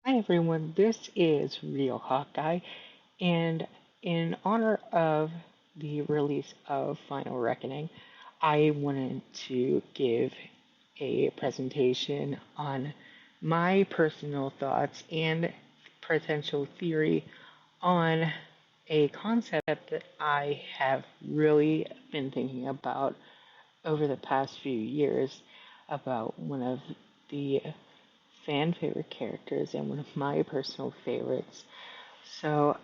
Hi everyone, this is Real Hawkeye, and in honor of the release of Final Reckoning, I wanted to give a presentation on my personal thoughts and potential theory on a concept that I have really been thinking about over the past few years about one of the fan favorite characters and one of my personal favorites. So,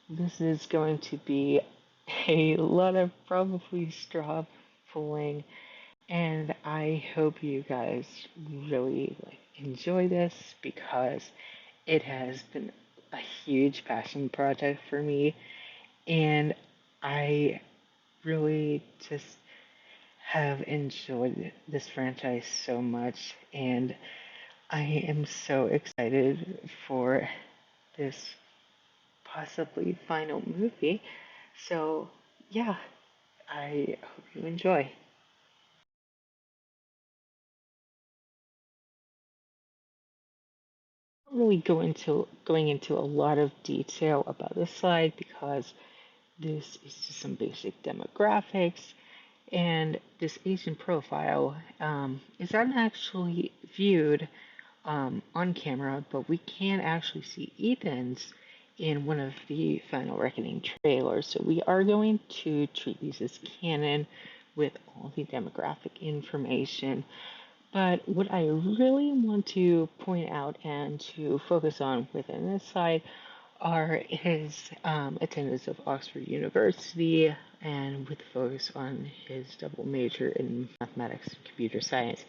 this is going to be a lot of probably straw pulling, and I hope you guys really enjoy this because it has been a huge passion project for me, and I really just have enjoyed this franchise so much, and I am so excited for this possibly final movie. So, yeah, I hope you enjoy. I'm not really going into a lot of detail about this slide because this is just some basic demographics, and this Asian profile is not actually viewed on camera, but we can actually see Ethan's in one of the Final Reckoning trailers. So we are going to treat these as canon with all the demographic information. But what I really want to point out and to focus on within this slide are his attendance of Oxford University and with focus on his double major in mathematics and computer science,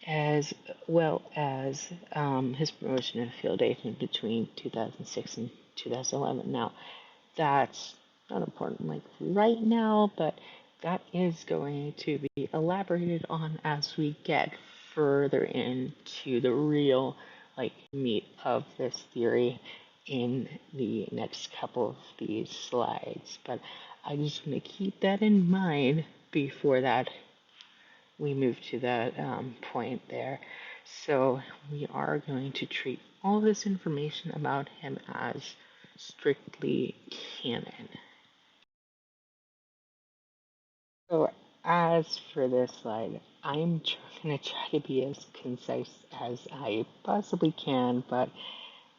as well as his promotion in field agent between 2006 and 2011. Now, that's not important like right now, but that is going to be elaborated on as we get further into the real meat of this theory in the next couple of these slides. But I just want to keep that in mind before that we move to that point there. So we are going to treat all this information about him as strictly canon. So as for this slide, I'm going to try to be as concise as I possibly can, but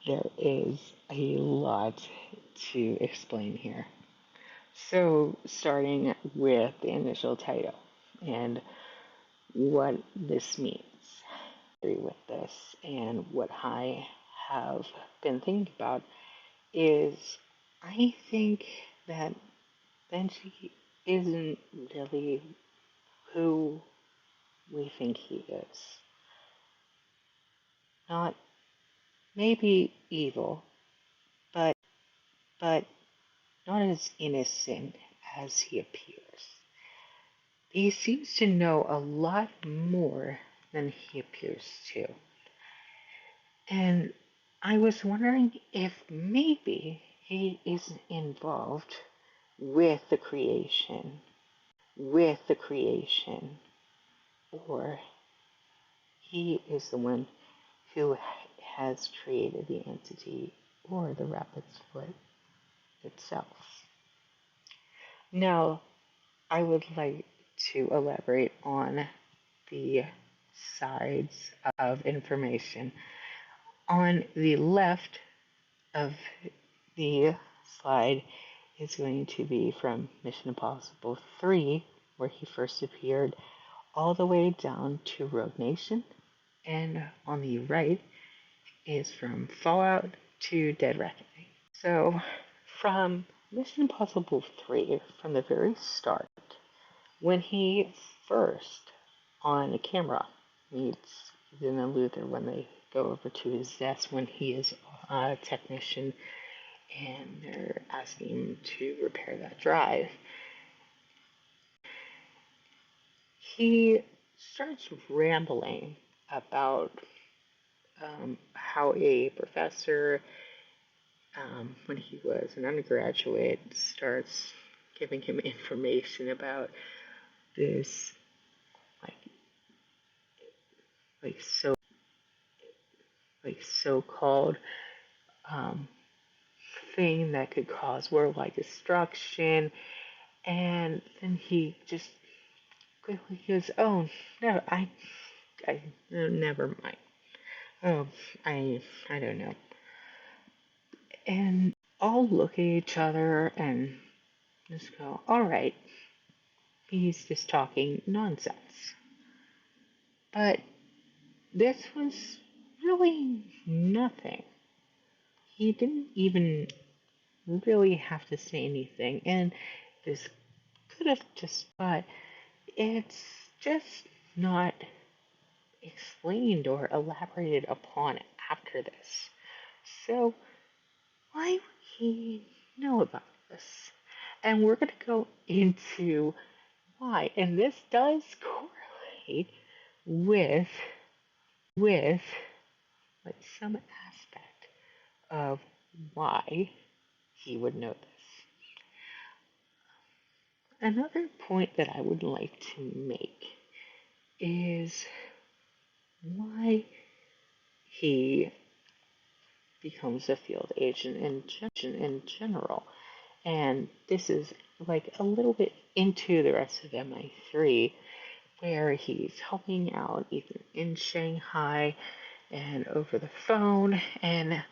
there is a lot to explain here. So starting with the initial title and what this means with this and what I have been thinking about is I think that Benji isn't really who we think he is. Not maybe evil, but not as innocent as he appears. He seems to know a lot more than he appears to. And I was wondering if maybe he is involved with the creation, or he is the one who has created the entity or the rabbit's foot itself. Now, I would like to elaborate on the sides of information. On the left of the slide is going to be from Mission Impossible 3, where he first appeared, all the way down to Rogue Nation. And on the right is from Fallout to Dead Reckoning. So, from Mission Impossible 3, from the very start, when he first on camera meets Vin and Luther when they go over to his desk when he is a technician and they're asking him to repair that drive, he starts rambling about how a professor, when he was an undergraduate, starts giving him information about this like like so so-called um, thing that could cause worldwide destruction. And then he just quickly goes, "Oh no, never mind. Oh, I don't know." And all look at each other and just go, "All right, he's just talking nonsense." But this was really nothing. He didn't even really have to say anything, and this could have just, but it's just not explained or elaborated upon after this. So, why would he know about this? And we're going to go into why. And this does correlate with with like some aspect of why he would know this. Another point that I would like to make is why he becomes a field agent in general. And this is like a little bit into the rest of MI3, where he's helping out Ethan in Shanghai and over the phone and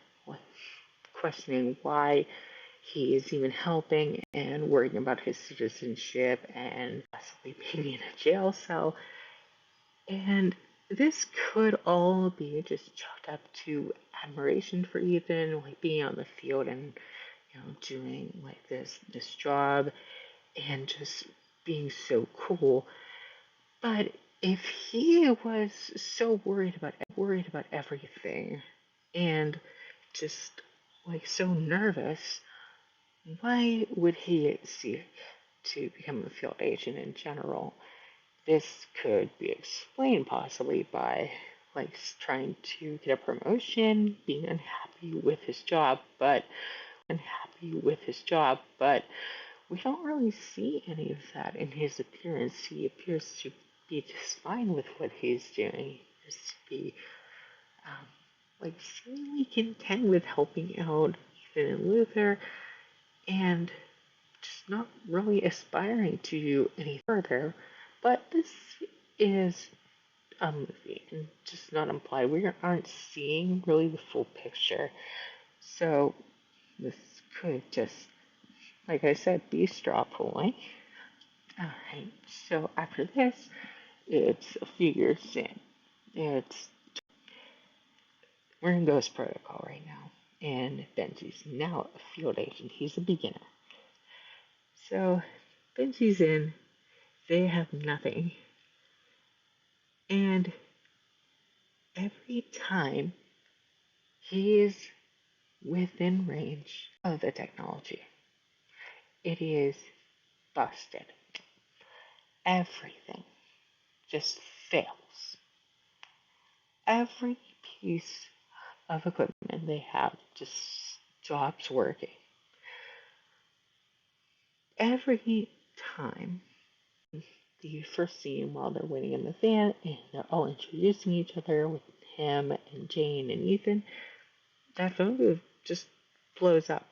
questioning why he is even helping and worrying about his citizenship and possibly being in a jail cell. And this could all be just chalked up to admiration for Ethan, like being on the field and doing like this job and just being so cool. But if he was so worried about everything and just like so nervous, why would he seek to become a field agent in general? This could be explained possibly by like trying to get a promotion, being unhappy with his job, but we don't really see any of that in his appearance. He appears to be just fine with what he's doing. He appears to be um, like seemingly content with helping out Ethan and Luther, and just not really aspiring to do any further. But this is a movie and just not implied. We aren't seeing really the full picture. So this could just, like I said, be straw pulling. Alright, so after this, it's a few years in. It's we're in Ghost Protocol right now, and Benji's now a field agent. He's a beginner. So Benji's in, they have nothing. And every time he is within range of the technology, it is busted. Everything just fails. Every piece of equipment they have just stops working. Every time the first scene while they're waiting in the van and they're all introducing each other with him and Jane and Ethan, that phone booth just blows up.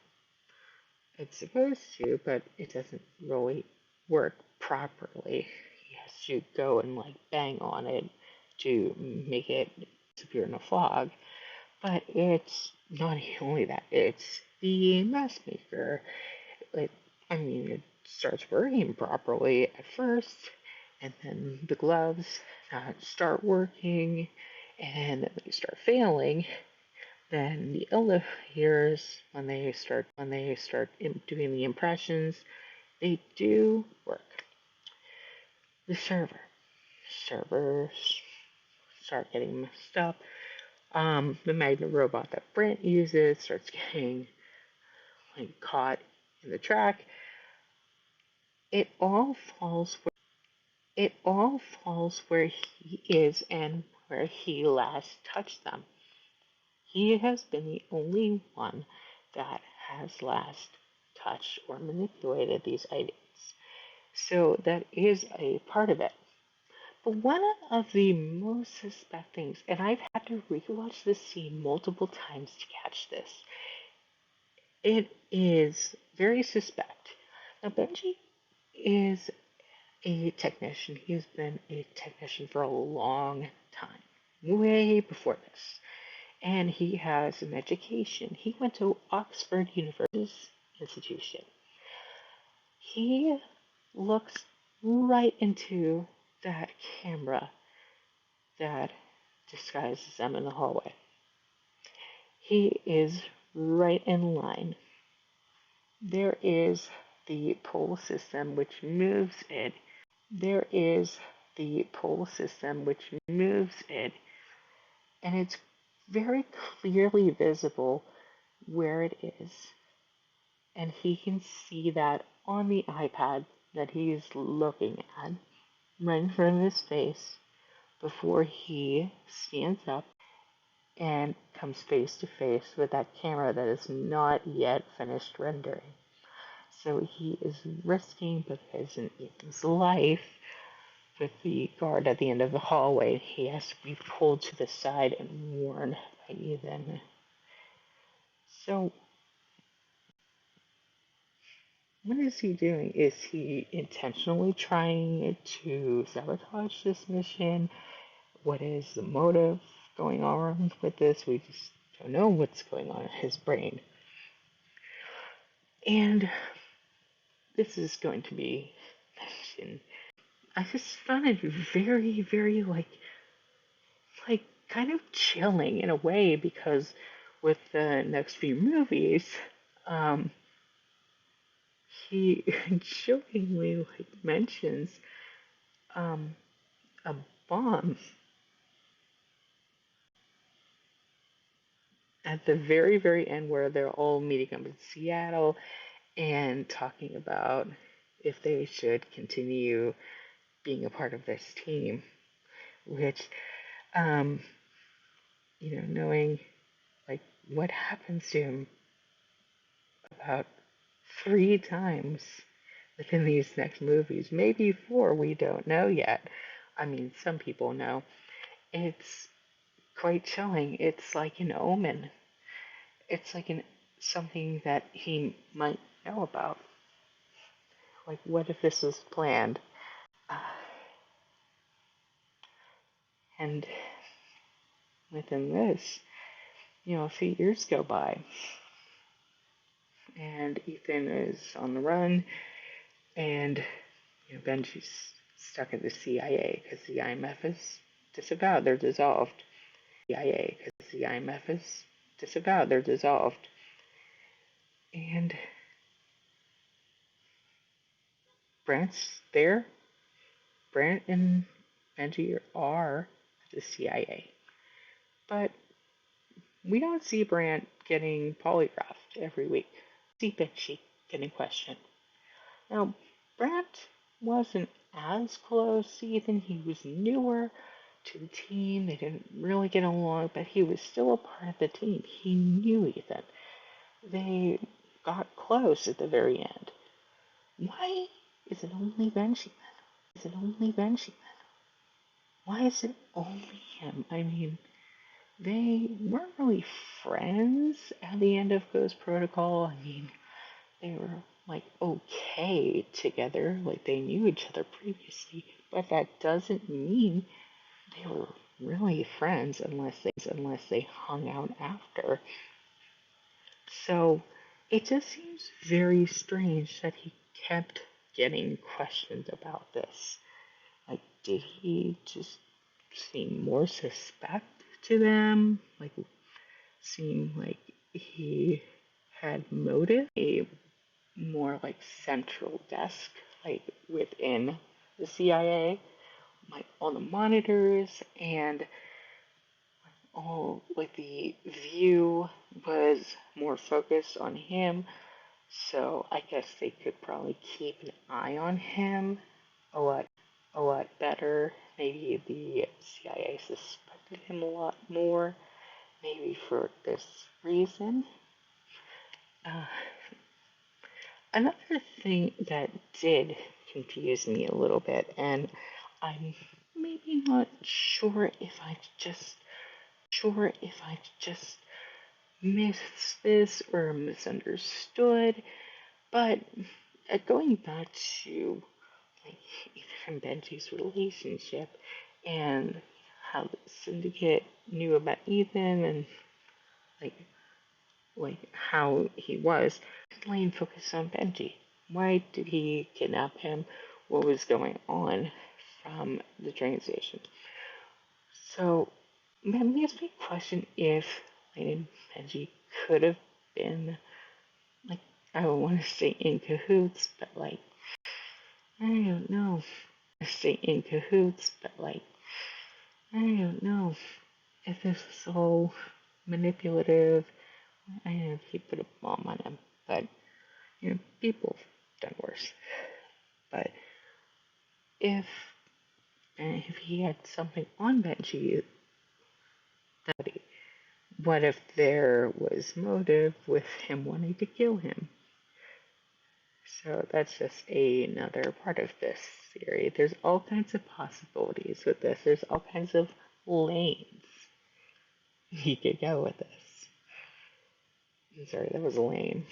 It's supposed to, but it doesn't really work properly. He has to go and like bang on it to make it disappear in a fog. But it's not only that, it's the mask maker. It, it starts working properly at first, and then the gloves start working, and then they start failing. Then the elevators, when they start doing the impressions, they do work. The servers start getting messed up. The magnet robot that Brent uses starts getting like caught in the track. It all falls where he is and where he last touched them. He has been the only one that has last touched or manipulated these items. So that is a part of it. But one of the most suspect things, and I've had to rewatch this scene multiple times to catch this, it is very suspect. Now, Benji is a technician. He's been a technician for a long time, way before this. And he has an education. He went to Oxford University Institution. He looks right into that camera that disguises them in the hallway. He is right in line. There is the pole system which moves it. There is the pole system which moves it, and it's very clearly visible where it is. And he can see that on the iPad that he's looking at right in front of his face before he stands up and comes face to face with that camera that is not yet finished rendering. So he is risking his and Ethan's life with the guard at the end of the hallway. He has to be pulled to the side and warned by Ethan. So, what is he doing? Is he intentionally trying to sabotage this mission? What is the motive going on with this? We just don't know what's going on in his brain. And this is going to be mentioned. I just found it very, very like kind of chilling in a way because with the next few movies, he jokingly mentions um, a bomb at the very, very end where they're all meeting up in Seattle and talking about if they should continue being a part of this team, which, um, knowing like what happens to him about 3 times within these next movies, maybe 4, we don't know yet. I mean, some people know. It's quite chilling. It's like an omen. It's like something that he might know about. Like, what if this was planned? Uh, and within this, a few years go by, and Ethan is on the run, and Benji's stuck at the CIA because the IMF is disavowed. They're dissolved. CIA because the IMF is disavowed. They're dissolved. And Brant's there. Brant and Benji are at the CIA. But we don't see Brant getting polygraphed every week. We see Benji getting questioned. Now, Brant wasn't as close to Ethan. He was newer to the team. They didn't really get along, but he was still a part of the team. He knew Ethan. They got close at the very end. Why is it only Benji then? Is it only Benji then? Why is it only him? I mean, they weren't really friends at the end of Ghost Protocol. I mean, they were like okay together, like they knew each other previously, but that doesn't mean they were really friends unless they hung out after. So it just seems very strange that he kept getting questioned about this. Like, did he just seem more suspect to them? Like, seem like he had motive? A more like central desk, like within the CIA, like on the monitors, and all like the view was more focused on him. So I guess they could probably keep an eye on him a lot better. Maybe the CIA suspected him a lot more. Maybe for this reason. Uh, Another thing that did confuse me a little bit, and I'm maybe not sure if I just missed this or misunderstood, but going back to like Ethan and Benji's relationship and how the syndicate knew about Ethan and like how he was, Lane focused on Benji. Why did he kidnap him? What was going on from the train station? So that makes me question if Lane and Benji could have been like, I don't want to say in cahoots, but like I don't know. I say in cahoots, but like I don't know if this is all manipulative. I know he put a bomb on him, but people have done worse. But if if he had something on Benji, what if there was motive with him wanting to kill him? So that's just another part of this theory. There's all kinds of possibilities with this. There's all kinds of lanes you could go with this. I'm sorry, that was lame.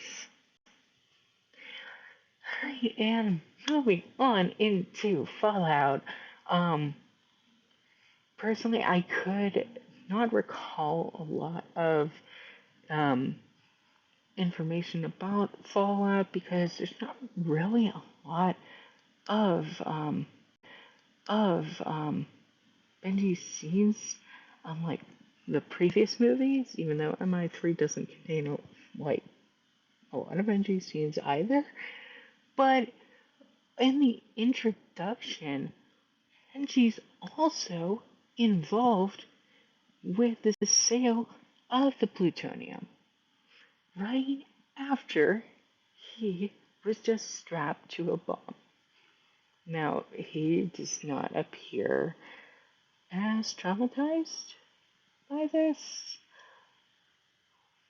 And moving on into Fallout. Personally, I could not recall a lot of um, information about Fallout because there's not really a lot of Benji's scenes unlike the previous movies, even though MI3 doesn't contain like a lot of Benji's scenes either. But in the introduction, Benji's also involved with the sale of the plutonium right after he was just strapped to a bomb. Now, he does not appear as traumatized by this.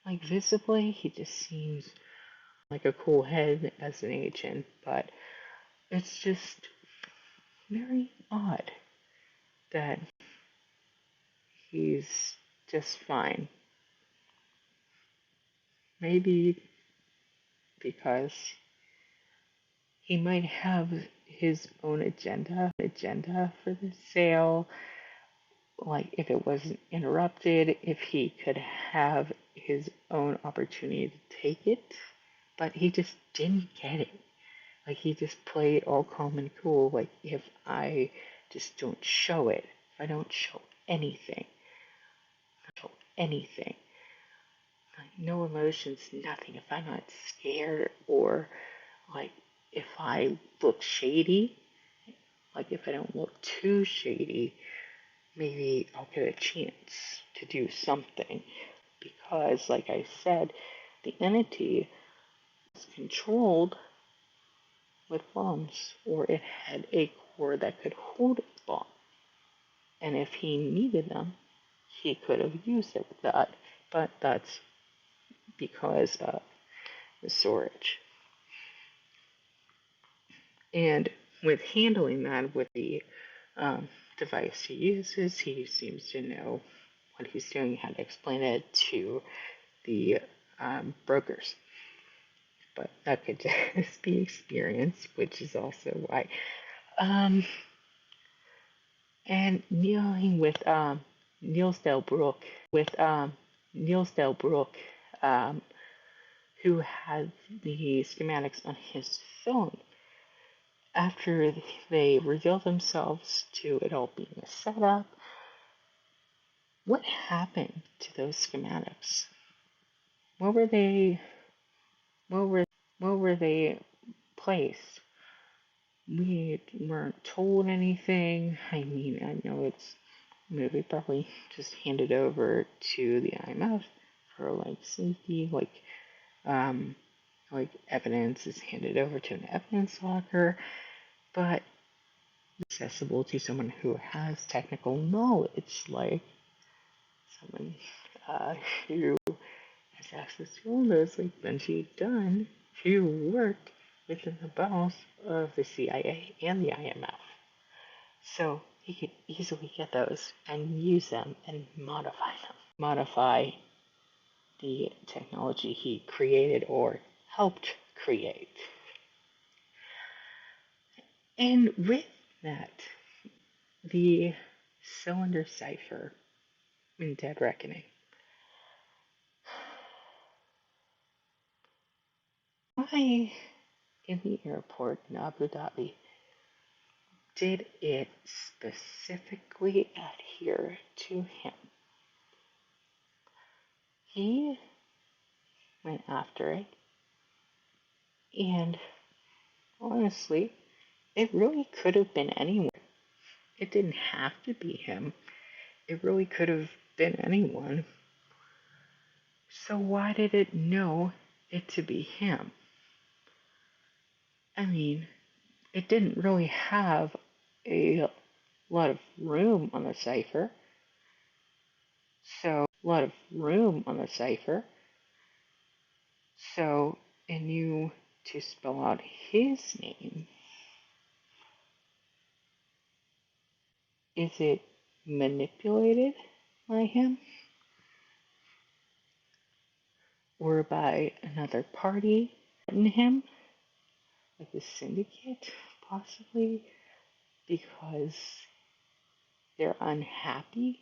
Like, visibly, he just seems like a cool head as an agent, but it's just very odd that he's just fine. Maybe because he might have his own agenda for the sale. Like, if it wasn't interrupted, if he could have his own opportunity to take it, but he just didn't get it. Like, he just played all calm and cool. Like, if I just don't show it, if I don't show anything, like, no emotions, nothing. If I'm not scared or like if I look shady, like if I don't look too shady, maybe I'll get a chance to do something. Because, like I said, the entity was controlled with bombs, or it had a core that could hold a bomb. And if he needed them, he could have used it with that. But that's because of the storage. And with handling that with the device he uses, he seems to know what he's doing, how to explain it to the brokers. But that could just be experience, which is also why. And dealing with Niels Delbrook, who had the schematics on his phone. After they reveal themselves to it all being a setup, what happened to those schematics? Where were they? Where were they placed? We weren't told anything. I mean, I know it's maybe probably just handed over to the IMF for like safety, like evidence is handed over to an evidence locker, but accessible to someone who has technical knowledge, like someone who has access to all those, like Benji Dunn, who worked within the bowels of the CIA and the IMF. So he could easily get those and use them and modify them. Modify the technology he created or helped create. And with that, the cylinder cipher in Dead Reckoning. Why in the airport in Abu Dhabi did it specifically adhere to him? He went after it, and honestly, it really could have been anyone. It didn't have to be him. It really could have been anyone. So why did it know it to be him? I mean, it didn't really have a lot of room on the cipher. So it knew to spell out his name. Is it manipulated by him? Or by another party in him? Like the syndicate, possibly? Because they're unhappy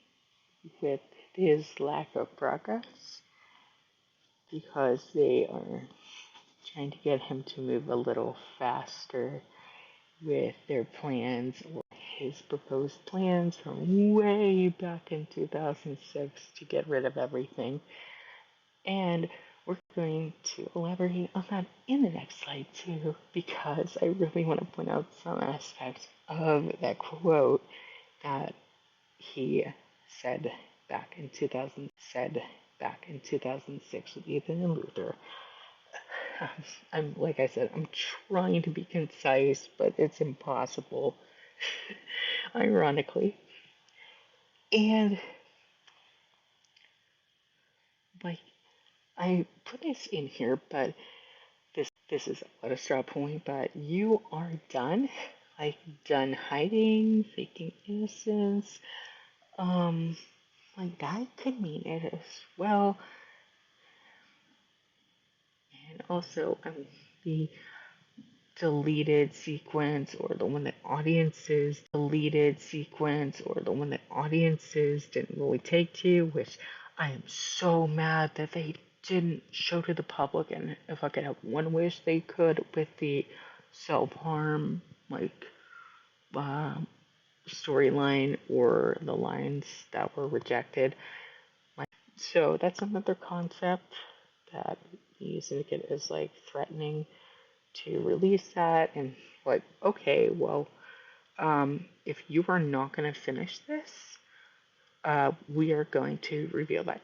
with his lack of progress? Because they are trying to get him to move a little faster with their plans or his proposed plans from way back in 2006 to get rid of everything. And we're going to elaborate on that in the next slide too, because I really want to point out some aspects of that quote that he said back in 2006 with Ethan and Luther. I'm like I said, I'm trying to be concise, but it's impossible, ironically. And like I put this in here, but this is a straw point. But you are done, like done hiding, faking innocence. Like that could mean it as well. And also, the deleted sequence or the one that audiences didn't really take to, which I am so mad that they didn't show to the public. And if I could have one wish, they could with the self-harm like storyline or the lines that were rejected. So that's another concept that the syndicate is like threatening to release that, and like, okay, well, if you are not going to finish this, we are going to reveal that.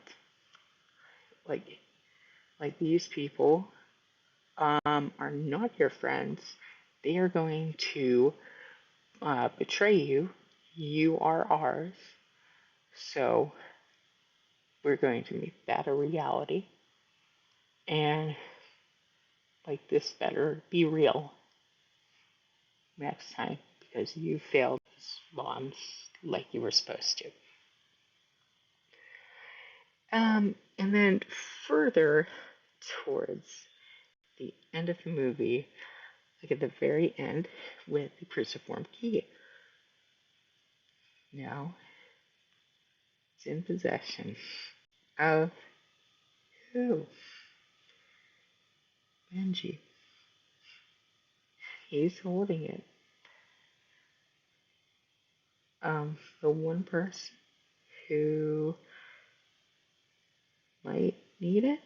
Like these people are not your friends. They are going to betray you. You are ours. So we're going to make that a reality. And like this better be real next time because you failed these bombs like you were supposed to. And then further towards the end of the movie, like at the very end with the cruciform key. Now it's in possession of who? Benji. He's holding it. The one person who might need it.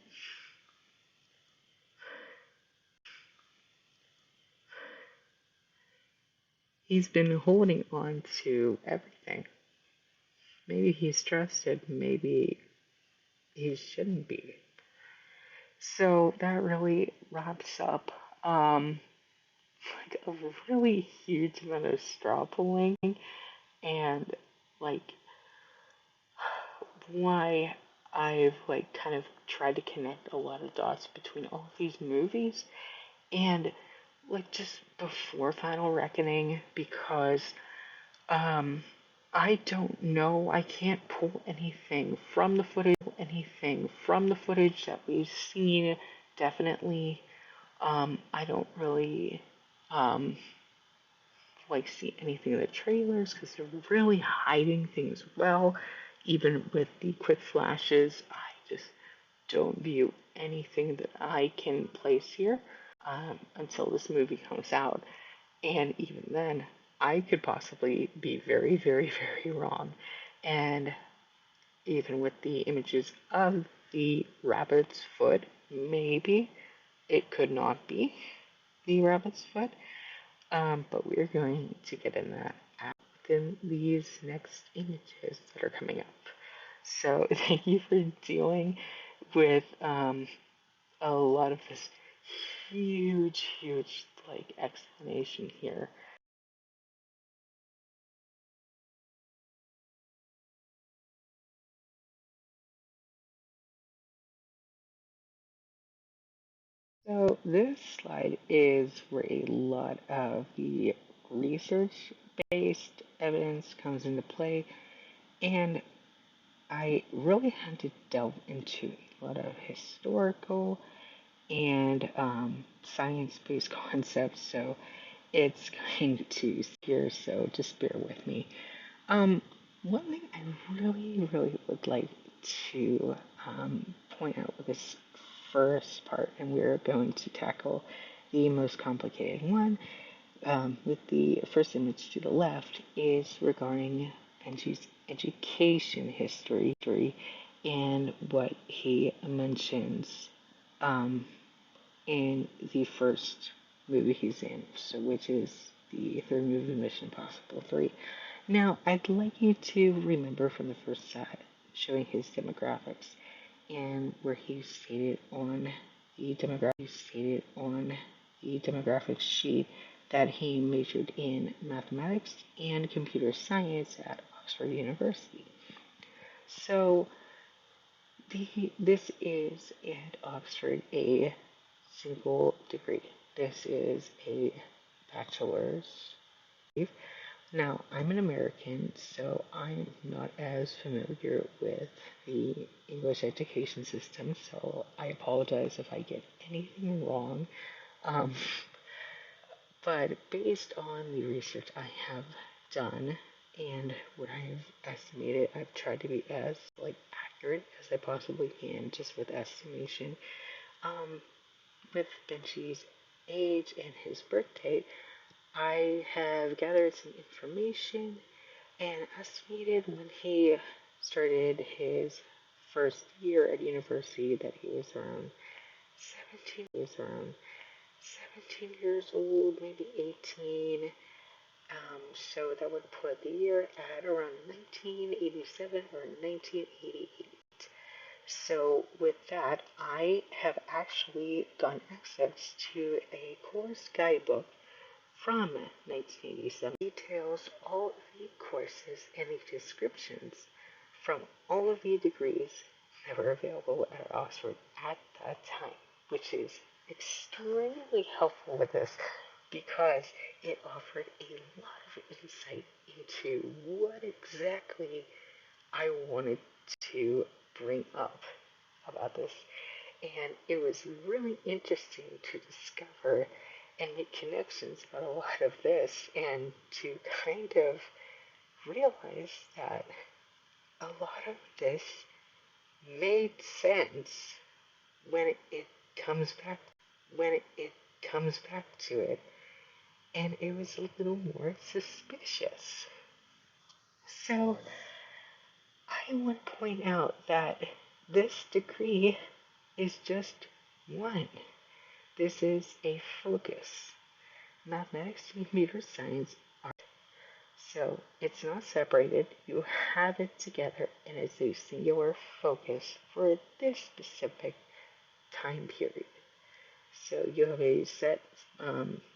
He's been holding on to everything. Maybe he's trusted, maybe he shouldn't be. So that really wraps up like a really huge amount of straw pulling and like why I've like kind of tried to connect a lot of dots between all of these movies and like just before Final Reckoning because I don't know. I can't pull anything from the footage that we've seen. Definitely, I don't really um, like see anything in the trailers because they're really hiding things well. Even with the quick flashes, I just don't view anything that I can place here until this movie comes out. And even then, I could possibly be very, very, very wrong. And even with the images of the rabbit's foot, maybe it could not be the rabbit's foot. But we're going to get in that within these next images that are coming up. So thank you for dealing with a lot of this huge, huge like explanation here. So this slide is where a lot of the research-based evidence comes into play, and I really had to delve into a lot of historical and science-based concepts. So it's going to here, so just bear with me. One thing I really, really would like to point out with this first part, and we're going to tackle the most complicated one with the first image to the left, is regarding Benji's education history and what he mentions um, in the first movie he's in, so which is the third movie, Mission Impossible 3. Now, I'd like you to remember from the first side, showing his demographics, and where he stated on the demographics sheet that he majored in mathematics and computer science at Oxford University. So this is at Oxford a single degree. This is a bachelor's. Now, I'm an American, so I'm not as familiar with the English education system, so I apologize if I get anything wrong. Um, but based on the research I have done and what I've estimated, I've tried to be as accurate as I possibly can, just with estimation. Um, with Benji's age and his birth date, I have gathered some information and estimated when he started his first year at university that he was around 17 years old, maybe 18. So that would put the year at around 1987 or 1988. So with that, I have actually gotten access to a course guidebook from 1987. Details all of the courses and the descriptions from all of the degrees that were available at Oxford at that time, which is extremely helpful with this because it offered a lot of insight into what exactly I wanted to bring up about this. And it was really interesting to discover and make connections about a lot of this and to kind of realize that a lot of this made sense when it comes back to it, and it was a little more suspicious. So I want to point out that this degree is just one. This is a focus. Mathematics and computer science are so it's not separated. You have it together and it's a singular focus for this specific time period. So you have a set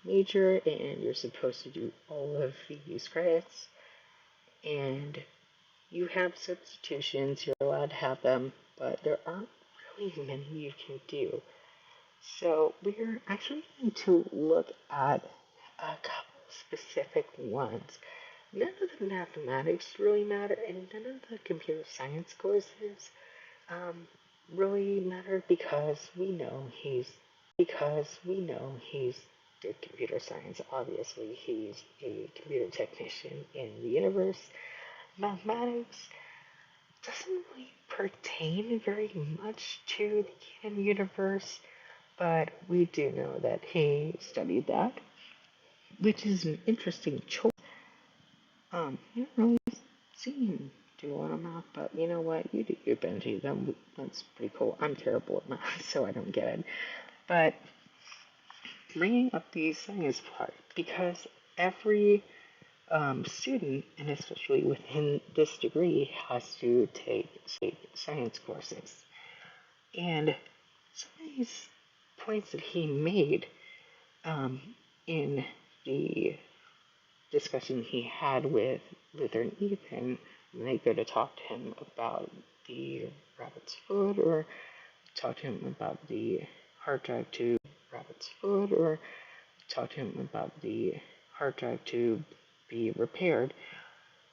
major and you're supposed to do all of these credits, and you have substitutions, you're allowed to have them, but there aren't really many you can do. So we're actually going to look at a couple specific ones none of the mathematics really matter, and none of the computer science courses um, really matter because we know he's did computer science. Obviously, he's a computer technician in the universe. Mathematics doesn't really pertain very much to the canon universe, but we do know that he studied that, which is an interesting choice. You don't really see him do a lot of math, but you know what? You do your Benji. That's pretty cool. I'm terrible at math, so I don't get it. But bringing up the science part, because every student, and especially within this degree, has to take science courses. And some of these points that he made um, in the discussion he had with Luther and Ethan when they go to talk to him about the rabbit's foot, or talk to him about the hard drive to rabbit's foot, or talk to him about the hard drive to be repaired,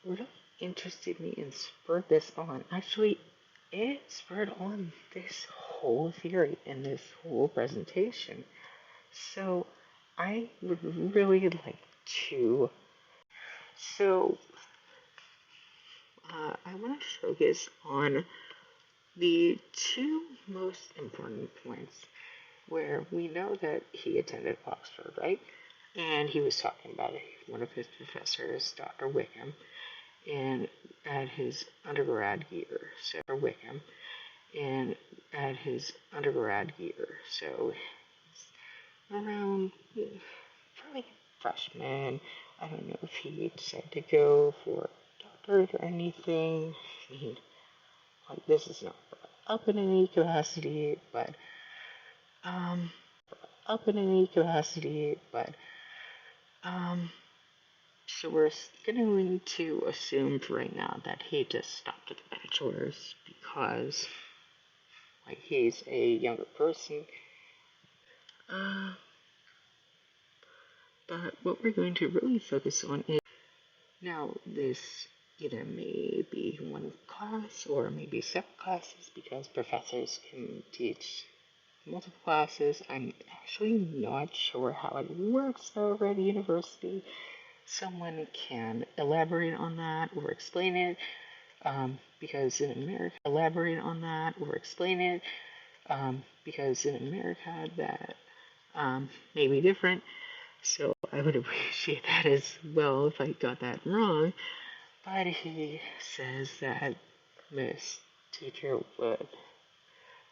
really interested me and spurred this on. Actually, it spurred on this whole theory and this whole presentation. So I would really like to. So I want to focus on the two most important points where we know that he attended Oxford, right? And he was talking about one of his professors, Dr. Wickham, and at his undergrad year, so Wickham, and at his undergrad year, so around probably freshman. I don't know if he decided to go for a doctorate or anything. I mean, like, this is not up in any capacity, but um, up in any capacity, but um, so we're going to assume for right now that he just stopped at the bachelor's because, like, he's a younger person. Uh, but what we're going to really focus on is now this either may be one class or maybe separate classes because professors can teach multiple classes. I'm actually not sure how it works over at a university. Someone can elaborate on that or explain it. Because in America that may be different. So I would appreciate that as well if I got that wrong. But he says that this teacher would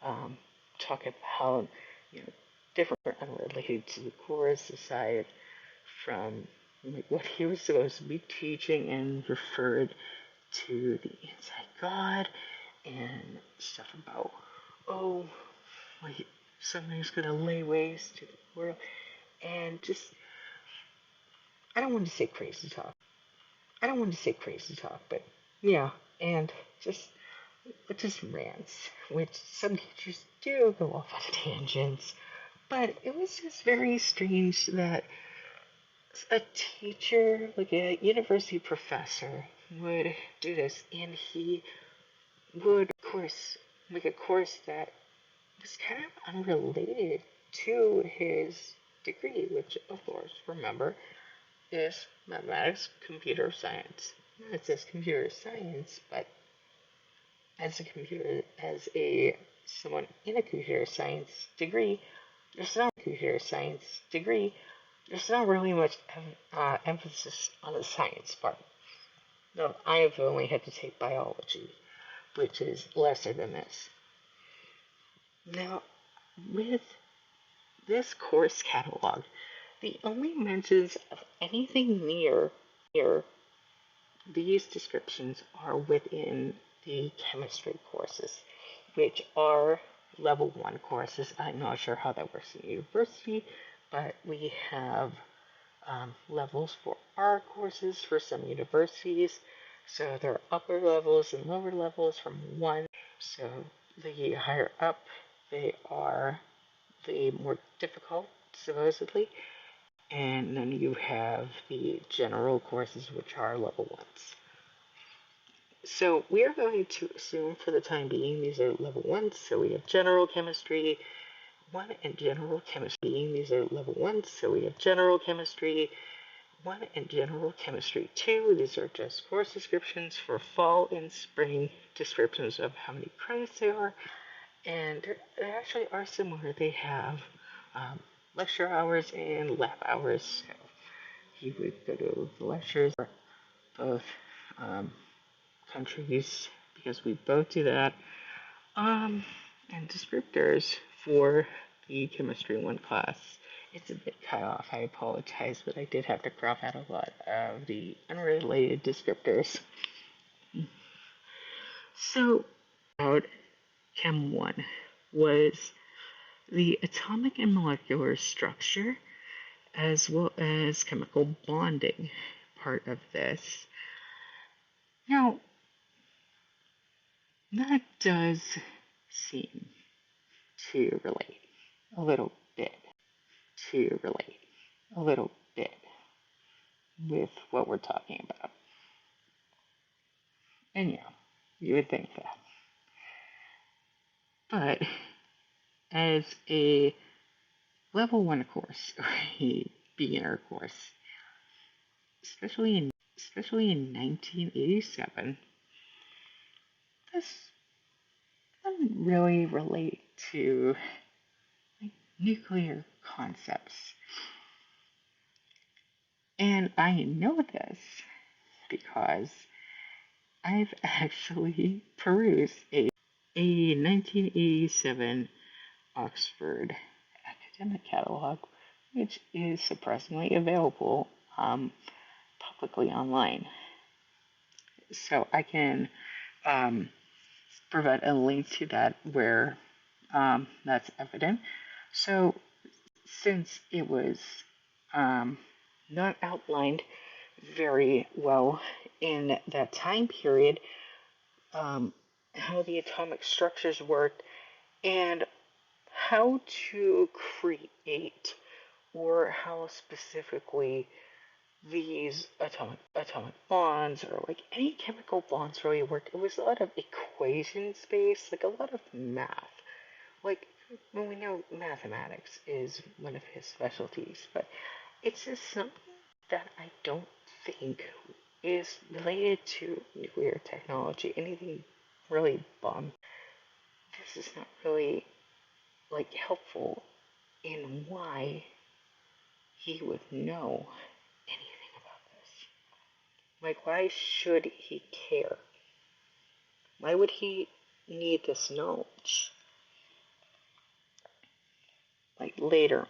um, talk about, you know, different unrelated to the course aside from, like, what he was supposed to be teaching, and referred to the anti-God and stuff about, oh, like, somebody's gonna lay waste to the world, and just, I don't want to say crazy talk. But yeah, and just rants, which some teachers do go off on tangents. But it was just very strange that a teacher, like a university professor, would do this, and he would, of course, make a course that was kind of unrelated to his degree, which, of course, remember, is mathematics, computer science. It says computer science, but as a someone in a computer science degree, there's not really much emphasis on the science part. No, I've only had to take biology, which is lesser than this. Now, with this course catalog, the only mentions of anything near these descriptions are within the chemistry courses, which are level 1 courses. I'm not sure how that works in university, but we have levels for our courses for some universities. So there are upper levels and lower levels from 1. So the higher up they are, the more difficult, supposedly. and then you have the general courses, which are level 1s. So we are going to assume for the time being these are level 1s. So we have general chemistry 1 and general chemistry. These are level 1s. So we have general chemistry 1 and general chemistry 2. These are just course descriptions for fall and spring, descriptions of how many credits there are. And they actually are similar. They have lecture hours and lab hours. So you would go to the lectures for both countries because we both do that. And descriptors for the chemistry 1 class. It's a bit cut off. I apologize, but I did have to crop out a lot of the unrelated descriptors. So, about Chem 1 was the atomic and molecular structure as well as chemical bonding part of this. Now, that does seem to relate a little bit with what we're talking about. And yeah, you would think that. But as a level 1 course, or a beginner course, especially in 1987, this doesn't really relate to like nuclear concepts. And I know this because I've actually perused a 1987 Oxford academic catalog, which is surprisingly available publicly online. So I can provide a link to that where that's evident. So since it was not outlined very well in that time period, how the atomic structures worked and how to create or how specifically these atomic bonds or like any chemical bonds really worked. It was a lot of equations based, like a lot of math. Like when we know mathematics is one of his specialties, but it's just something that I don't think is related to nuclear technology. Anything really bomb. This is not really like helpful in why he would know anything about this. Like, why should he care? Why would he need this knowledge? Like later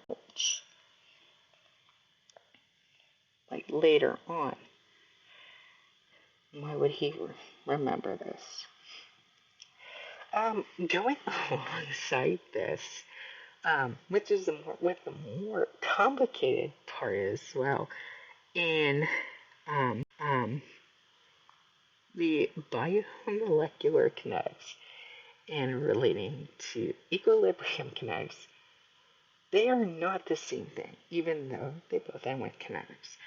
on, why would he remember this? Going alongside this, which is the more complicated part as well, in the biomolecular kinetics and relating to equilibrium kinetics, they are not the same thing, even though they both end with kinetics.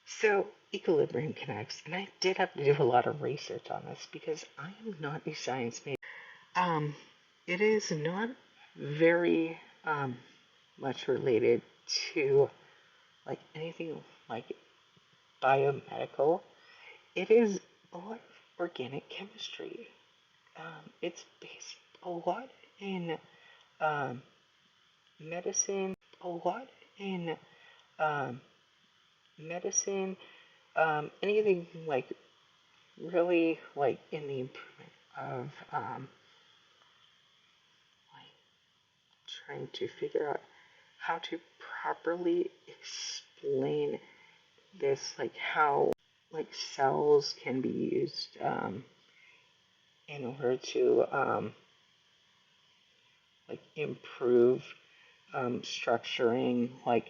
So, equilibrium kinetics, and I did have to do a lot of research on this because I am not a science major. It is not very much related to like anything like biomedical. It is a lot of organic chemistry. It's based a lot in medicine, um, anything like really like in the improvement of like trying to figure out how to properly explain this, like how like cells can be used in order to like improve structuring, like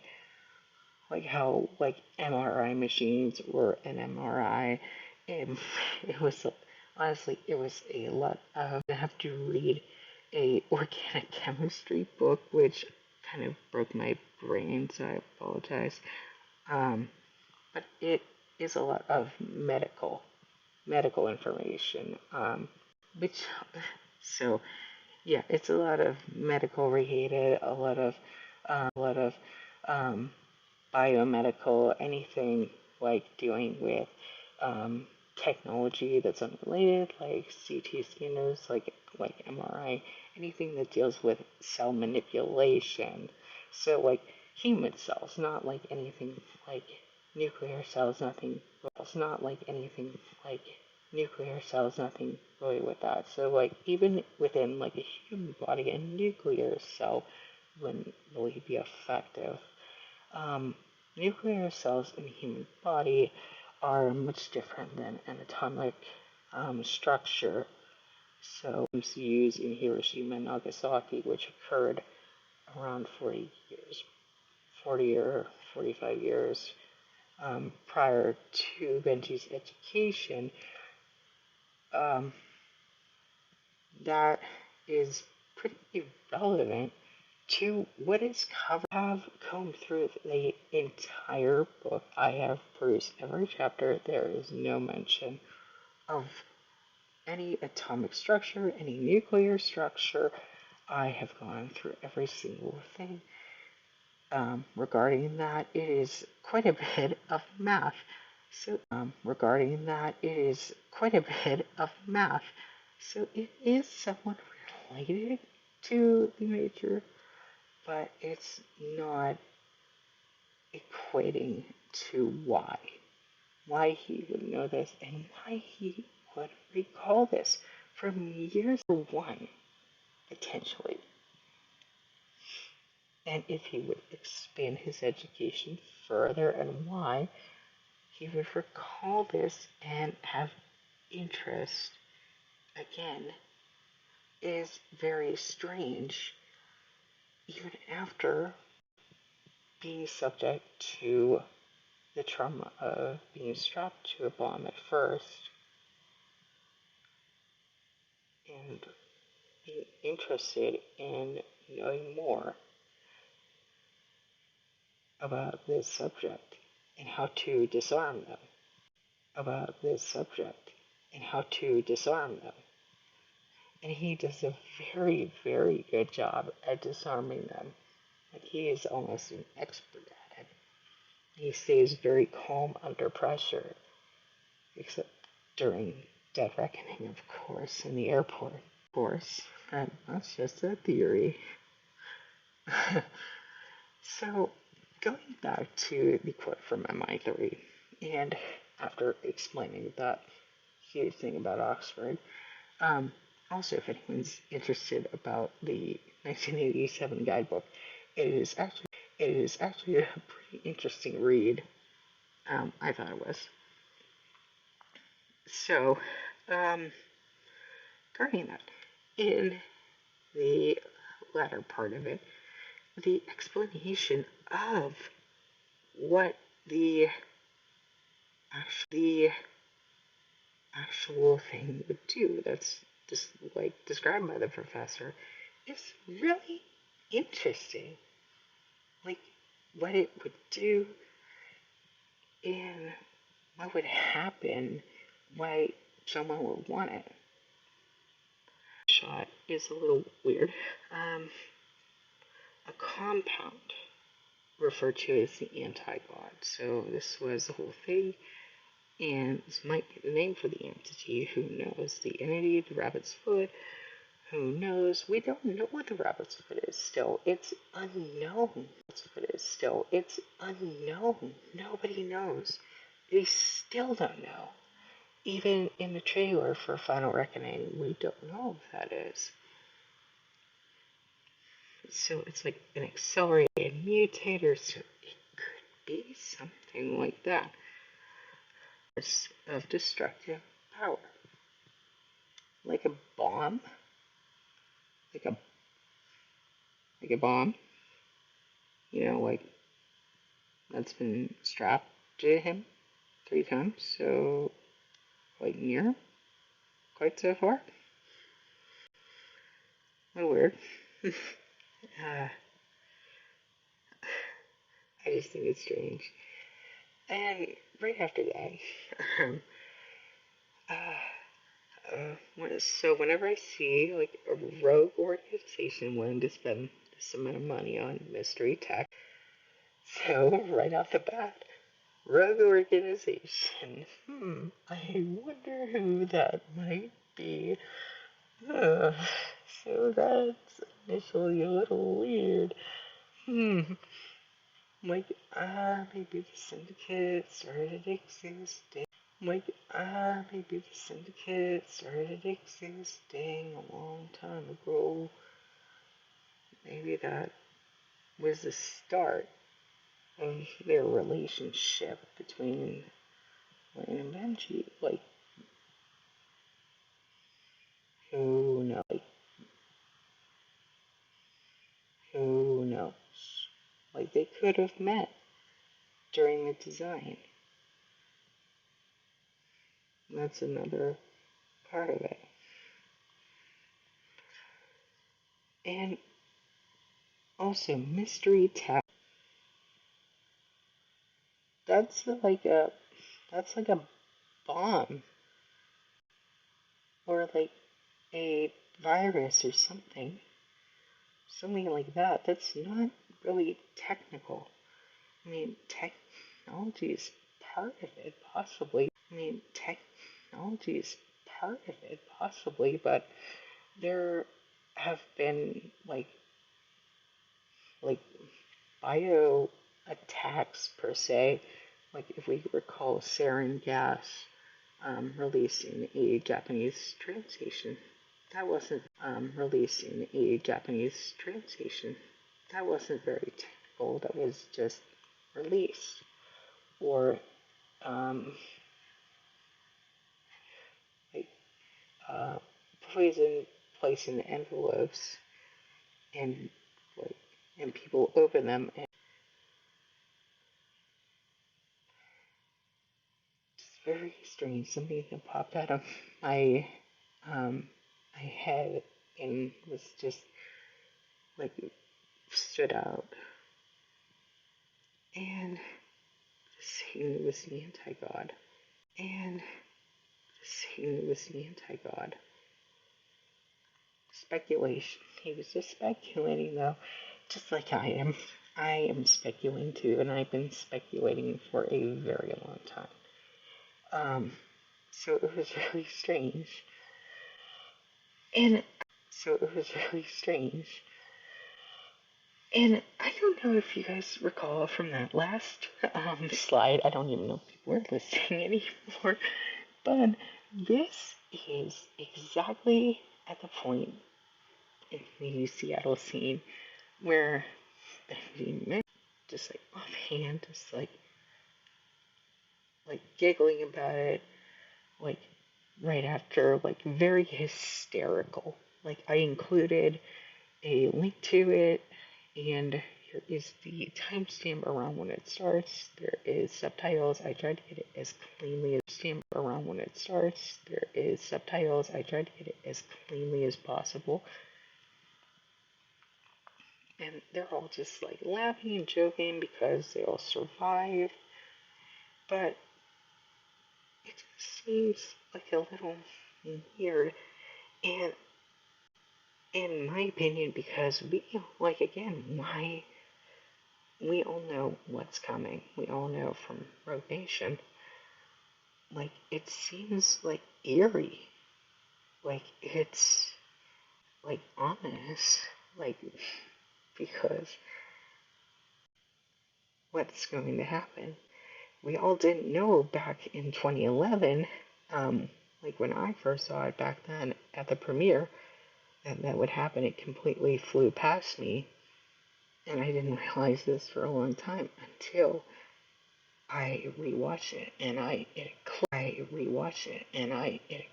how like MRI machines or an MRI. It was honestly it was a lot of I have to read a organic chemistry book, which kind of broke my brain, so I apologize. Um, but it is a lot of medical information, which so yeah, it's a lot of medical related, a lot of um, biomedical, anything like dealing with um, technology that's unrelated, like CT scanners, like MRI, anything that deals with cell manipulation. So like human cells, not like anything like nuclear cells, not like anything like nuclear cells, nothing really with that. So like even within like a human body, a nuclear cell wouldn't really be effective. um, Nuclear cells in the human body are much different than an atomic structure. So, it was used in Hiroshima and Nagasaki, which occurred around 40 or 45 years prior to Benji's education. Um, that is pretty irrelevant to what is covered. I have combed through the entire book. I have perused every chapter. There is no mention of any atomic structure, any nuclear structure. I have gone through every single thing regarding that. It is quite a bit of math. So, regarding that, it is quite a bit of math. So, it is somewhat related to the major, but it's not equating to why he would know this and why he would recall this from years for one, potentially. And if he would expand his education further and why he would recall this and have interest again is very strange, even after being subject to the trauma of being strapped to a bomb at first and being interested in knowing more about this subject and how to disarm them. About this subject and how to disarm them. And he does a very, very good job at disarming them. Like he is almost an expert at it. He stays very calm under pressure, except during Dead Reckoning, of course, in the airport. Of course, that's just a theory. So, going back to the quote from MI3, and after explaining that huge thing about Oxford, also, if anyone's interested about the 1987 guidebook, it is actually a pretty interesting read. I thought it was. So, regarding that, in the latter part of it, the explanation of what the actual thing would do that's just like described by the professor is really interesting. Like what it would do and what would happen, why someone would want it. Shot is a little weird. A compound referred to as the anti-god. So this was the whole thing, and this might be the name for the entity. Who knows? The entity, the rabbit's foot. Who knows? We don't know what the rabbit's foot is still. It's unknown. It's unknown. Nobody knows. They still don't know. Even in the trailer for Final Reckoning, we don't know if that is. So it's like an accelerated mutator, so it could be something like that. Of destructive power. Like a bomb. Like a bomb. You know, like that's been strapped to him 3 times, so quite near. Quite so far. A little weird. I just think it's strange. And right after that, um, so whenever I see like a rogue organization willing to spend this amount of money on mystery tech, so right off the bat, rogue organization. I wonder who that might be. Uh, so that's initially a little weird. Hmm. Like, maybe the syndicate started existing. Like, maybe the syndicate started existing a long time ago. Maybe that was the start of their relationship between Wayne and Benji. Like, who knows? Like, who knows? Like, they could have met during the design. That's another part of it. And also, mystery tech. That's like a that's like a bomb or like a virus or something. Something like that. That's not really technical. I mean, technology is part of it, possibly. I mean, technology is part of it, possibly, but there have been like bio attacks per se. Like if we recall sarin gas released in a Japanese train station. That wasn't released in a Japanese train station. That wasn't very technical. That was just released. Or um, like uh, poison placed in envelopes and like and people open them and it's very strange. Something that popped out of my um, my head and was just like stood out. And Satan was the anti-god. And Satan was the anti-god. Speculation. He was just speculating though, just like I am. I am speculating too, and I've been speculating for a very long time. So it was really strange. And so it was really strange. And I don't know if you guys recall from that last slide, I don't even know if people are listening anymore, but this is exactly at the point in the Seattle scene where Benji just like offhand, just like giggling about it, like right after, like very hysterical. Like I included a link to it, and here is the timestamp around when it starts. There is subtitles. I tried to get it as cleanly as stamp around when it starts. There is subtitles. I tried to get it as cleanly as possible. And they're all just like laughing and joking because they all survive. But it just seems like a little weird. And in my opinion, because we, like again, why we all know what's coming. We all know from Rogue Nation. Like, it seems like eerie. Like, it's like ominous. Like, because what's going to happen? We all didn't know back in 2011, like when I first saw it back then at the premiere, that would happen. It completely flew past me. And I didn't realize this for a long time until I rewatched it and it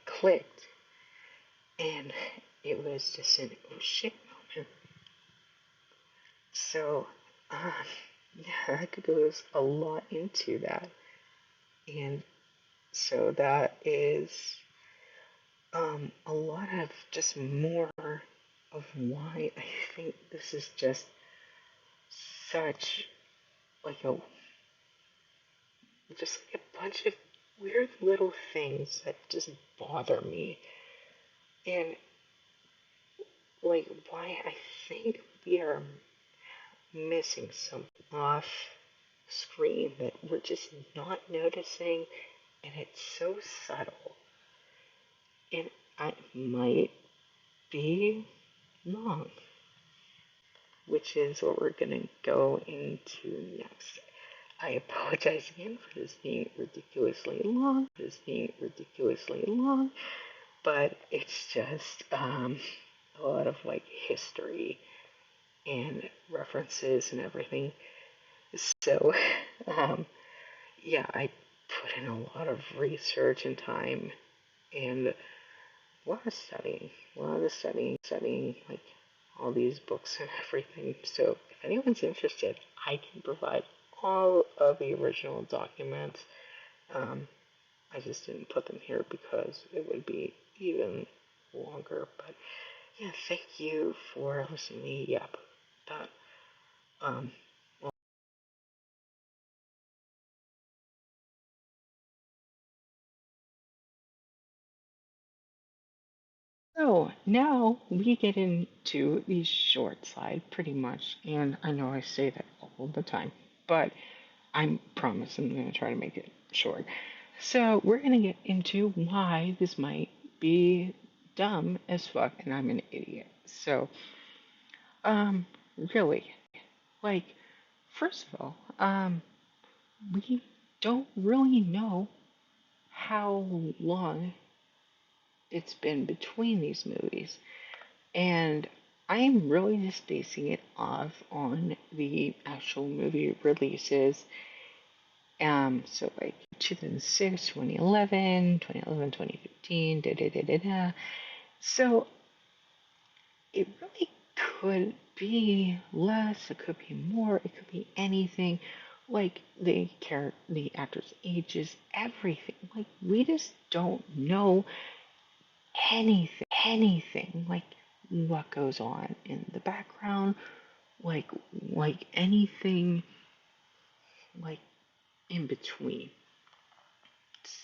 clicked and it was just an oh shit moment. So yeah, that goes a lot into that, and so that is a lot of just more of why I think this is just such like a just like a bunch of weird little things that just bother me. And like why I think we are missing some off screen that we're just not noticing, and it's so subtle. And I might be wrong, which is what we're gonna go into next. I apologize again for this being ridiculously long, but it's just a lot of like history and references and everything. So, um, yeah, I put in a lot of research and time and a lot of studying, like all these books and everything. So, if anyone's interested, I can provide all of the original documents. Um, I just didn't put them here because it would be even longer. But yeah, thank you for listening to me. Yep, that um, so now we get into the short side pretty much, and I know I say that all the time, but I promise I'm going to try to make it short. So we're going to get into why this might be dumb as fuck and I'm an idiot. So, um, really, like, first of all, we don't really know how long it's been between these movies. And I'm really just basing it off on the actual movie releases. So like 2006, 2011, 2011, 2015, da da da da da. So it really could be less, it could be more, it could be anything. Like the actors' ages, everything. Like we just don't know anything. Like what goes on in the background, like like anything like in between.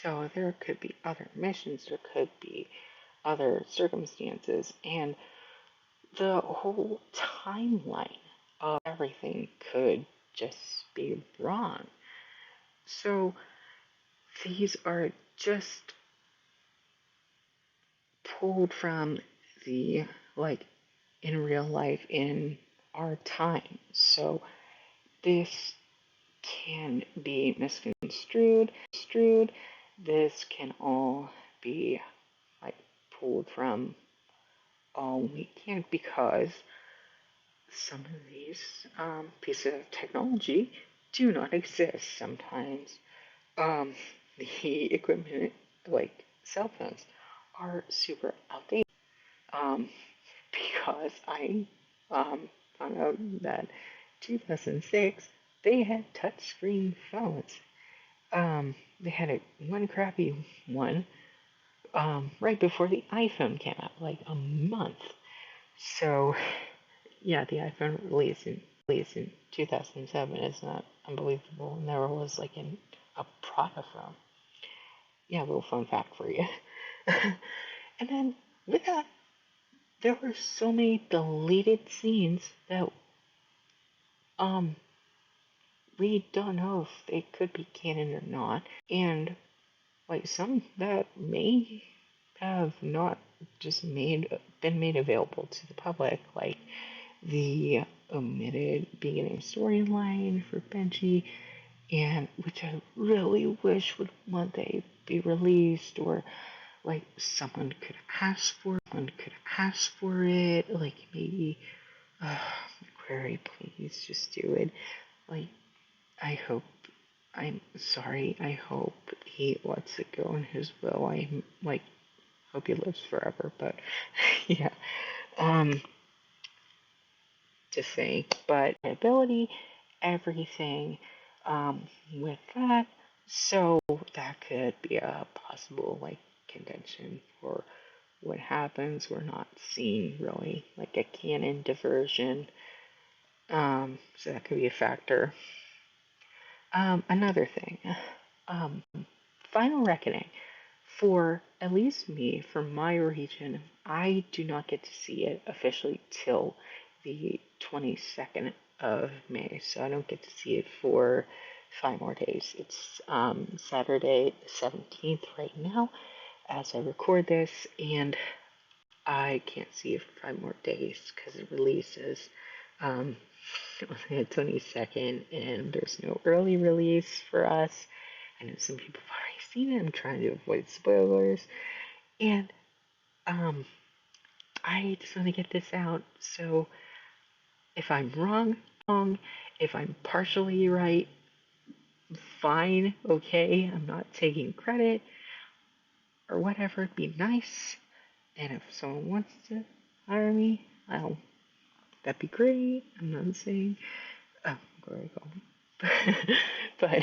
So there could be other missions, there could be other circumstances, and the whole timeline of everything could just be wrong. So these are just pulled from the like in real life in our time. So this can be misconstrued. This can all be like pulled from all we can because some of these pieces of technology do not exist. Sometimes the equipment, like cell phones, are super outdated. Um, because I found out that 2006 they had touchscreen phones. They had one crappy one right before the iPhone came out, like a month. So yeah, the iPhone released in 2007 is not unbelievable, and there was like a Prada phone. Yeah, a little fun fact for you. And then with that, there were so many deleted scenes that um we don't know if they could be canon or not, and like some that may have not just been made available to the public, like the omitted beginning storyline for Benji, and which I really wish would one day be released, or like someone could ask for it, like maybe mcquarrie, please just do it. Like I hope I'm sorry, I hope he lets it go in his will. I like hope he lives forever, but yeah. Um to say, but ability, everything with that. So that could be a possible like contention for what happens. We're not seeing really like a canon diversion. So that could be a factor. Another thing, um, Final Reckoning. For at least me, for my region, I do not get to see it officially till the 22nd of May, so I don't get to see it for 5 more days. It's Saturday the 17th right now as I record this, and I can't see it for 5 more days because it releases um, on the 22nd, and there's no early release for us. I know some people have already seen it. I'm trying to avoid spoilers, and um, I just want to get this out. So if I'm wrong, if I'm partially right, fine, okay. I'm not taking credit or whatever. Be nice, and if someone wants to hire me, I'll that'd be great. I'm not saying glory call, but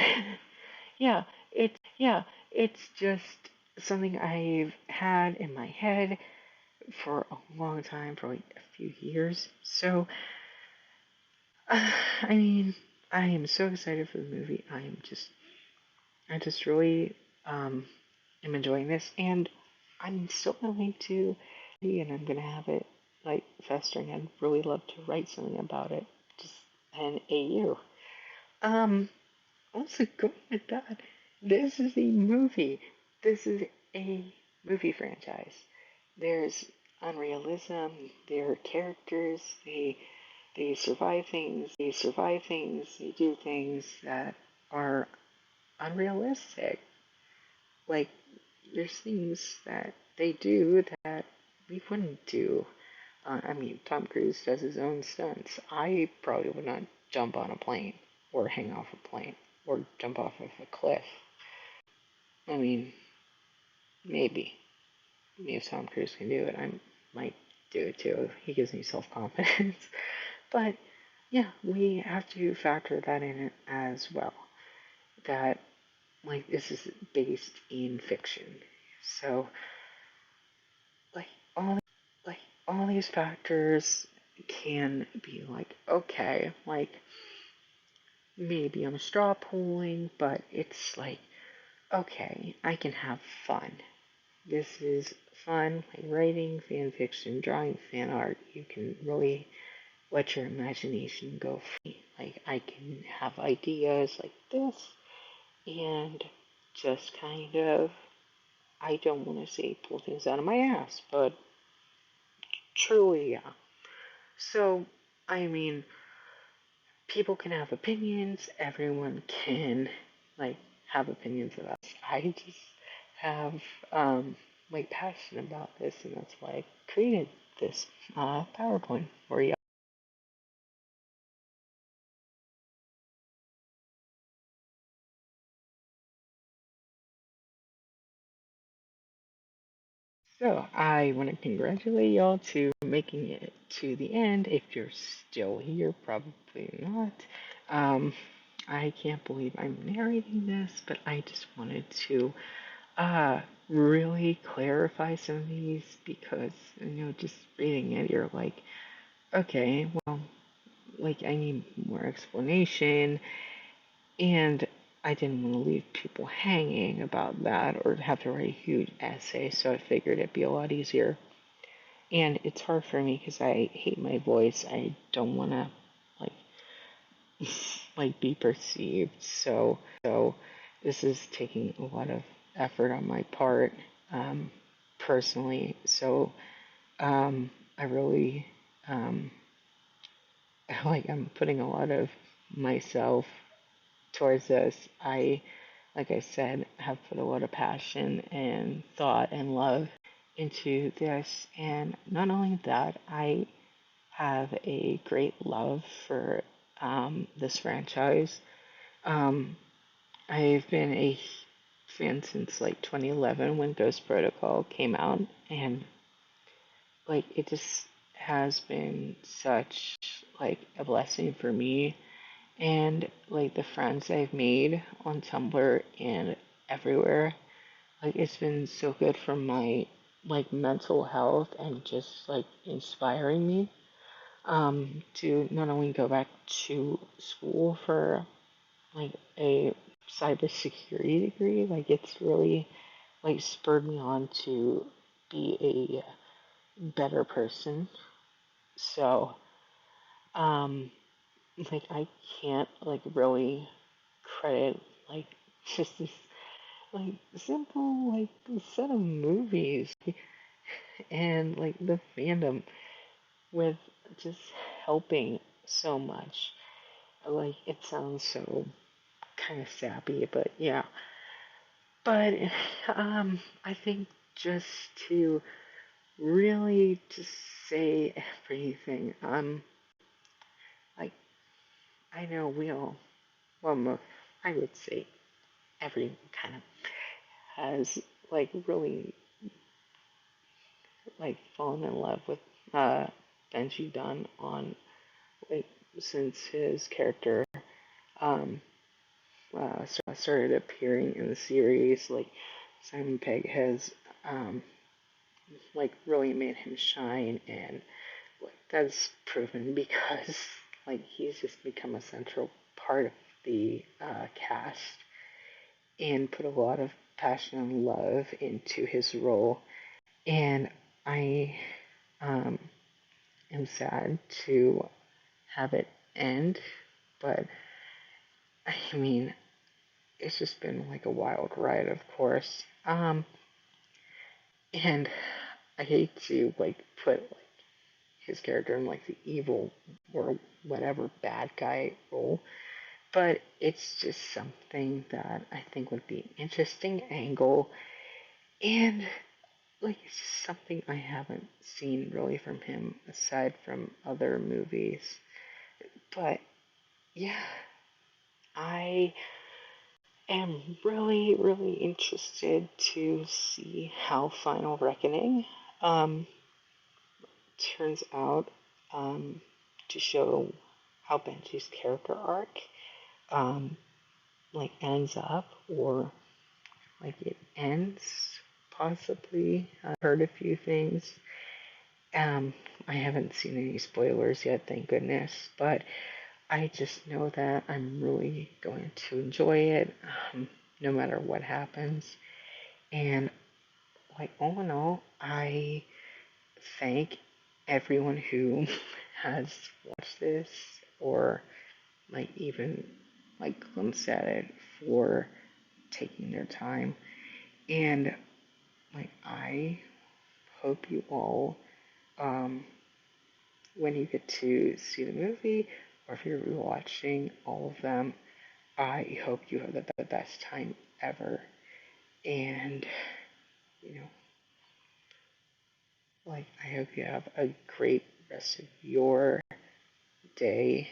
it's just something I've had in my head for a long time, for like a few years. So, I mean, I am so excited for the movie. I just really am enjoying this, and I'm still going to, and I'm gonna have it like festering. I'd really love to write something about it, just an AU. Um, Also going with that, this is a movie. This is a movie franchise. There's unrealism. There are characters. They survive things. They do things that are unrealistic. Like there's things that they do that we wouldn't do. I mean, Tom Cruise does his own stunts. I probably would not jump on a plane or hang off a plane or jump off of a cliff. I mean, maybe. Maybe if Tom Cruise can do it, I might do it too. He gives me self confidence. But yeah, we have to factor that in as well. That like this is based in fiction. So like like all these factors can be like okay, like maybe I'm straw polling, but it's like okay, I can have fun. This is fun, like writing fan fiction, drawing fan art. You can really let your imagination go free. Like I can have ideas like this and just kind of I don't want to say pull things out of my ass, but truly yeah. So I mean people can have opinions, everyone can like have opinions about this. I just have like passion about this and that's why I created this PowerPoint for you. So I want to congratulate y'all to making it to the end. If you're still here, probably not. Um, I can't believe I'm narrating this, but I just wanted to really clarify some of these because just reading it, you're like, okay, well, like I need more explanation, and I didn't want to leave people hanging about that or have to write a huge essay, so I figured it'd be a lot easier. And it's hard for me because I hate my voice. I don't want to like like be perceived. So this is taking a lot of effort on my part, personally. So I really um, like I'm putting a lot of myself towards this. Like I said, have put a lot of passion and thought and love into this. And not only that, I have a great love for this franchise. Um, I've been a fan since like 2011 when Ghost Protocol came out, and like it just has been such like a blessing for me and like the friends I've made on Tumblr and everywhere. Like it's been so good for my like mental health and just like inspiring me to not only go back to school for like a cybersecurity degree. Like it's really like spurred me on to be a better person. So, um, like I can't like really credit like just this like simple like set of movies and like the fandom with just helping so much. Like it sounds so kind of sappy, but yeah. But I think just to really just say everything, like I know we all, well, I would say everyone kind of has like really like fallen in love with uh Benji Dunn on like since his character um started appearing in the series. Like Simon Pegg has um like really made him shine, and like that's proven because like he's just become a central part of the cast and put a lot of passion and love into his role. And I um, am sad to have it end, but I mean, it's just been like a wild ride, of course. And I hate to like put like his character in like the evil or whatever bad guy role, but it's just something that I think would be an interesting angle, and like it's just something I haven't seen really from him aside from other movies. But yeah, I am really, really interested to see how Final Reckoning um, turns out um, to show how Benji's character arc um, like ends up, or like it ends possibly. I've heard a few things. Um, I haven't seen any spoilers yet, thank goodness, but I just know that I'm really going to enjoy it no matter what happens. And like all in all, I thank everyone who has watched this or like even like glimpsed at it for taking their time. And like I hope you all, um, when you get to see the movie or if you're rewatching all of them, I hope you have the best time ever. And you know, like I hope you have a great rest of your day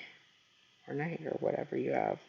or night or whatever you have